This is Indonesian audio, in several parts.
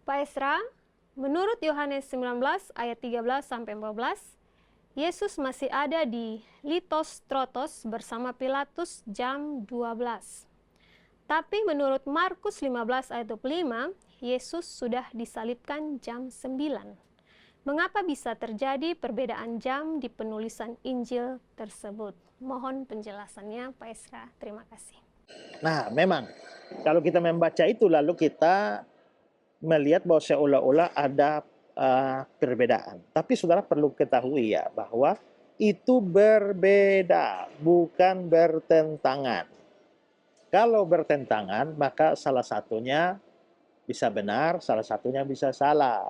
Pak Esra, menurut Yohanes 19 ayat 13-14, Yesus masih ada di Litostrotos bersama Pilatus jam 12. Tapi menurut Markus 15 ayat 25, Yesus sudah disalibkan jam 9. Mengapa bisa terjadi perbedaan jam di penulisan Injil tersebut? Mohon penjelasannya, Pak Esra. Terima kasih. Nah, memang kalau kita membaca itu lalu kita melihat bahwa seolah-olah ada perbedaan. Tapi saudara perlu ketahui ya bahwa itu berbeda, bukan bertentangan. Kalau bertentangan, maka salah satunya bisa benar, salah satunya bisa salah.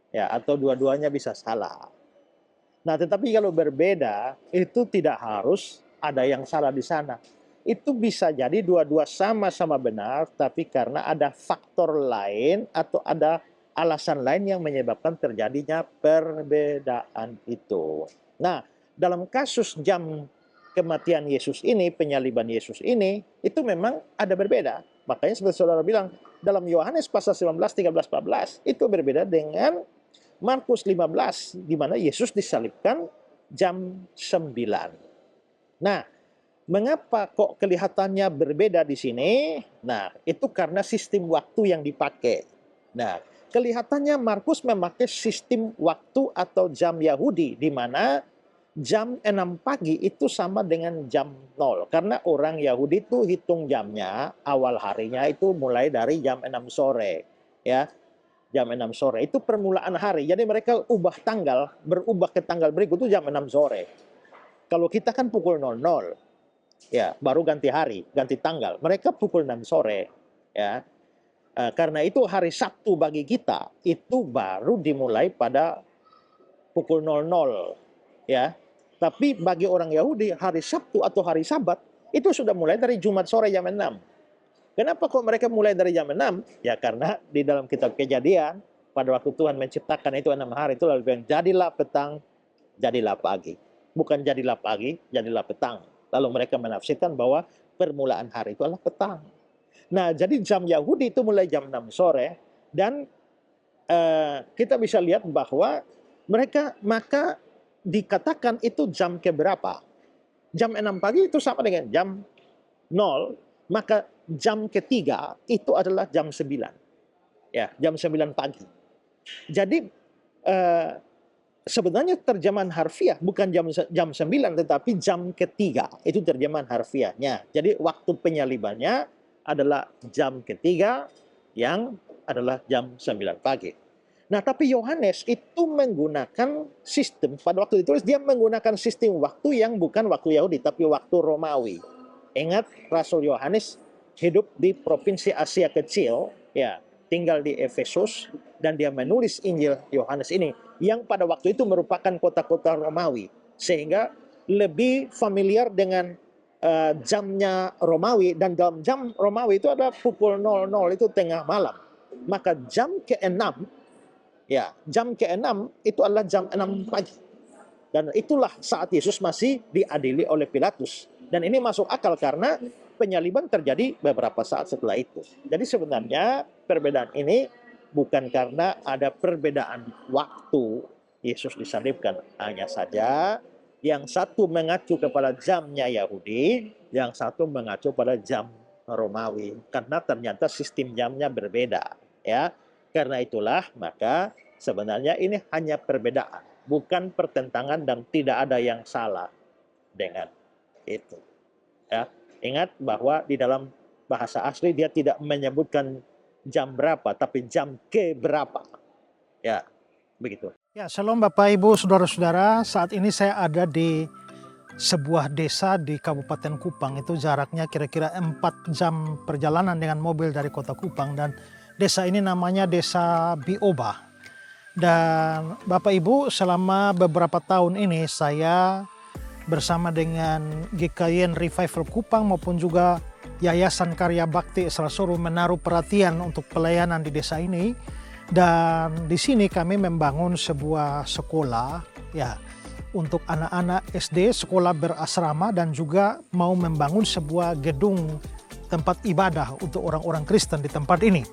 Ya, atau dua-duanya bisa salah. Nah, tetapi kalau berbeda, itu tidak harus ada yang salah di sana. Itu bisa jadi dua-dua sama-sama benar, tapi karena ada faktor lain atau ada alasan lain yang menyebabkan terjadinya perbedaan itu. Nah, dalam kasus jam kematian Yesus ini, penyaliban Yesus ini, itu memang ada berbeda. Makanya seperti saudara bilang, dalam Yohanes pasal 19, 13, 14, itu berbeda dengan Markus 15, di mana Yesus disalibkan jam 9. Nah, mengapa kok kelihatannya berbeda di sini? Nah, itu karena sistem waktu yang dipakai. Nah, kelihatannya Markus memakai sistem waktu atau jam Yahudi, di mana jam 6 pagi itu sama dengan jam 0. Karena orang Yahudi itu hitung jamnya, awal harinya itu mulai dari jam 6 sore. Ya, jam 6 sore itu permulaan hari. Jadi mereka berubah ke tanggal berikut itu jam 6 sore. Kalau kita kan pukul 00. Ya, baru ganti hari, ganti tanggal. Mereka pukul 6 sore, ya. Karena itu hari Sabtu bagi kita itu baru dimulai pada pukul 00, ya. Tapi bagi orang Yahudi hari Sabtu atau hari Sabat itu sudah mulai dari Jumat sore jam 6. Kenapa kok mereka mulai dari jam 6? Ya karena di dalam kitab Kejadian pada waktu Tuhan menciptakan itu 6 hari itu lalu bilang jadilah petang, jadilah pagi. Bukan jadilah pagi, jadilah petang. Lalu mereka menafsirkan bahwa permulaan hari itu adalah petang. Nah, jadi jam Yahudi itu mulai jam 6 sore. Dan kita bisa lihat bahwa mereka maka dikatakan itu jam keberapa. Jam 6 pagi itu sama dengan jam 0. Maka jam ketiga itu adalah jam 9. Ya, jam 9 pagi. Jadi sebenarnya terjemahan harfiah bukan jam 9 tetapi jam ketiga. Itu terjemahan harfiahnya. Jadi waktu penyalibannya adalah jam ketiga yang adalah jam 9 pagi. Nah, tapi Yohanes itu menggunakan sistem, pada waktu ditulis dia menggunakan sistem waktu yang bukan waktu Yahudi tapi waktu Romawi. Ingat, Rasul Yohanes hidup di provinsi Asia Kecil, ya, tinggal di Efesus, dan dia menulis Injil Yohanes ini, yang pada waktu itu merupakan kota-kota Romawi, sehingga lebih familiar dengan jamnya Romawi, dan dalam jam Romawi itu ada pukul 00, itu tengah malam. Maka jam ke-6, ya, jam ke-6 itu adalah jam 6 pagi. Dan itulah saat Yesus masih diadili oleh Pilatus. Dan ini masuk akal karena penyaliban terjadi beberapa saat setelah itu. Jadi sebenarnya perbedaan ini bukan karena ada perbedaan waktu Yesus disalibkan. Hanya saja yang satu mengacu kepada jamnya Yahudi, yang satu mengacu pada jam Romawi. Karena ternyata sistem jamnya berbeda. Ya, karena itulah maka sebenarnya ini hanya perbedaan, bukan pertentangan dan tidak ada yang salah dengan itu. Ya, ingat bahwa di dalam bahasa asli dia tidak menyebutkan jam berapa, tapi jam ke berapa. Ya, begitu. Ya, shalom Bapak Ibu, saudara-saudara. Saat ini saya ada di sebuah desa di Kabupaten Kupang. Itu jaraknya kira-kira 4 jam perjalanan dengan mobil dari kota Kupang. Dan desa ini namanya Desa Bioba. Dan Bapak Ibu, selama beberapa tahun ini saya bersama dengan GKIN Revival Kupang maupun juga Yayasan Karya Bakti Isra Soro menaruh perhatian untuk pelayanan di desa ini. Dan di sini kami membangun sebuah sekolah ya untuk anak-anak SD, sekolah berasrama, dan juga mau membangun sebuah gedung tempat ibadah untuk orang-orang Kristen di tempat ini.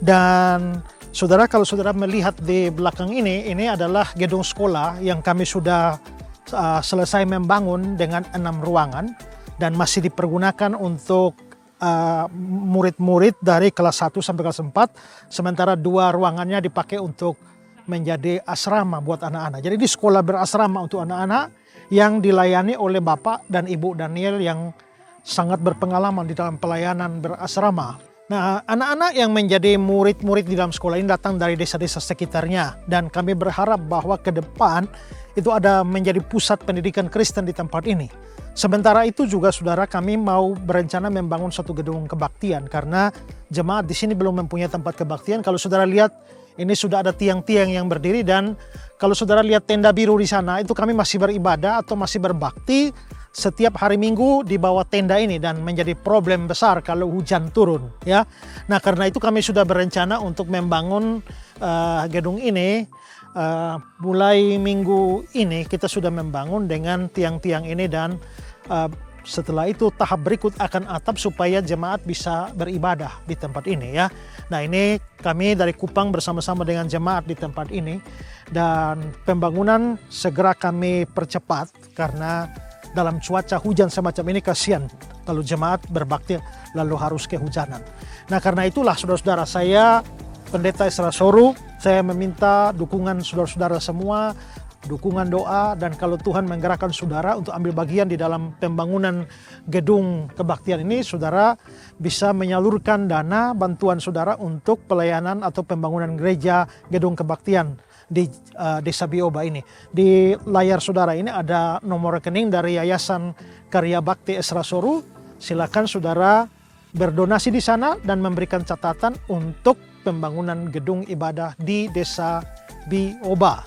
Dan Saudara, kalau saudara melihat di belakang ini adalah gedung sekolah yang kami sudah selesai membangun dengan 6 ruangan dan masih dipergunakan untuk murid-murid dari kelas 1 sampai kelas 4, sementara 2 ruangannya dipakai untuk menjadi asrama buat anak-anak. Jadi di sekolah berasrama untuk anak-anak yang dilayani oleh Bapak dan Ibu Daniel yang sangat berpengalaman di dalam pelayanan berasrama. Nah, anak-anak yang menjadi murid-murid di dalam sekolah ini datang dari desa-desa sekitarnya, dan kami berharap bahwa ke depan itu ada menjadi pusat pendidikan Kristen di tempat ini. Sementara itu juga saudara, kami mau berencana membangun satu gedung kebaktian karena jemaat di sini belum mempunyai tempat kebaktian. Kalau saudara lihat, ini sudah ada tiang-tiang yang berdiri, dan kalau saudara lihat tenda biru di sana, itu kami masih beribadah atau masih berbakti setiap hari Minggu di bawah tenda ini, dan menjadi problem besar kalau hujan turun, ya. Nah, karena itu kami sudah berencana untuk membangun gedung ini. Mulai minggu ini kita sudah membangun dengan tiang-tiang ini, dan setelah itu tahap berikut akan atap supaya jemaat bisa beribadah di tempat ini, ya. Nah, ini kami dari Kupang bersama-sama dengan jemaat di tempat ini, dan pembangunan segera kami percepat karena dalam cuaca hujan semacam ini kasihan kalau jemaat berbakti lalu harus kehujanan. Nah, karena itulah saudara-saudara, saya Pendeta Ezra Soru, saya meminta dukungan saudara-saudara semua, dukungan doa, dan kalau Tuhan menggerakkan saudara untuk ambil bagian di dalam pembangunan gedung kebaktian ini, saudara bisa menyalurkan dana bantuan saudara untuk pelayanan atau pembangunan gereja gedung kebaktian di Desa Bioba ini. Di layar saudara ini ada nomor rekening dari Yayasan Karya Bakti Ezra Soru. Silakan saudara berdonasi di sana dan memberikan catatan untuk pembangunan gedung ibadah di Desa Bioba,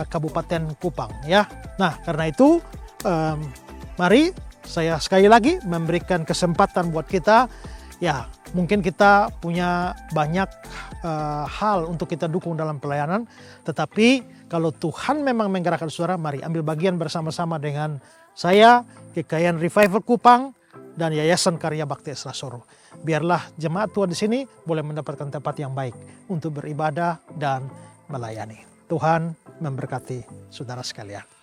Kabupaten Kupang, ya. Nah, karena itu mari saya sekali lagi memberikan kesempatan buat kita, ya, mungkin kita punya banyak hal untuk kita dukung dalam pelayanan, tetapi kalau Tuhan memang menggerakkan saudara, mari ambil bagian bersama-sama dengan saya, GKIAN Revival Kupang, dan Yayasan Karya Bakti Ezra Soru. Biarlah jemaat Tuhan di sini boleh mendapatkan tempat yang baik untuk beribadah dan melayani. Tuhan memberkati saudara sekalian.